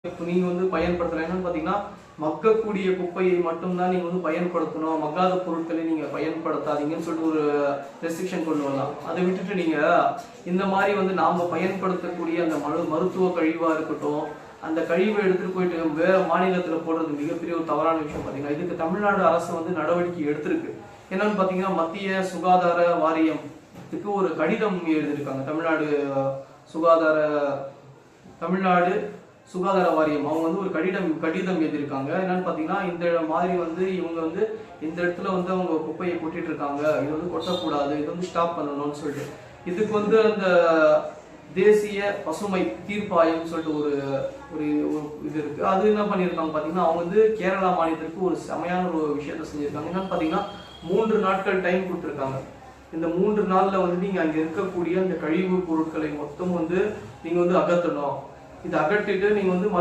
இப்போ நீங்க பயன்படுத்தலாம். என்னன்னு பார்த்தீங்கன்னா, மக்கக்கூடிய குப்பையை மட்டும் தான் நீங்க பயன்படுத்தணும். மக்காத பொருட்களை நீங்க பயன்படுத்தாதீங்கன்னு சொல்லிட்டு ஒரு ரெஸ்ட்ரிக்ஷன் கொண்டு வரலாம். அதை விட்டுட்டு நீங்க இந்த மாதிரி நாம பயன்படுத்தக்கூடிய அந்த மருத்துவ கழிவா இருக்கட்டும், அந்த கழிவை எடுத்துட்டு போயிட்டு வேற மாநிலத்துல போடுறது மிகப்பெரிய ஒரு தவறான விஷயம். பார்த்தீங்கன்னா, இதுக்கு தமிழ்நாடு அரசு நடவடிக்கை எடுத்திருக்கு. என்னன்னு பார்த்தீங்கன்னா, மத்திய சுகாதார வாரியத்துக்கு ஒரு கடிதம் எழுதியிருக்காங்க. தமிழ்நாடு சுகாதார வாரியம் அவங்க ஒரு கடிதம் எழுதியிருக்காங்க. என்னன்னு பாத்தீங்கன்னா, இந்த மாதிரி இவங்க இந்த இடத்துல அவங்க குப்பையை கொட்டிட்டு இருக்காங்க, இது கொட்டக்கூடாது, இது ஸ்டாப் பண்ணணும்னு சொல்லிட்டு இதுக்கு அந்த தேசிய பசுமை தீர்ப்பாயம் சொல்லிட்டு ஒரு இது இருக்கு. அது என்ன பண்ணியிருக்காங்க பாத்தீங்கன்னா, அவங்க கேரளா மாநிலத்திற்கு ஒரு செமையான ஒரு விஷயத்த செஞ்சிருக்காங்க. என்னன்னு பாத்தீங்கன்னா, 3 நாட்கள் டைம் கொடுத்துருக்காங்க. இந்த 3 நாள்ல நீங்க அங்க இருக்கக்கூடிய அந்த கழிவு பொருட்களை மொத்தம் நீங்க அகற்றணும். இதை அகற்றிட்டு நீங்க மறுபடியும்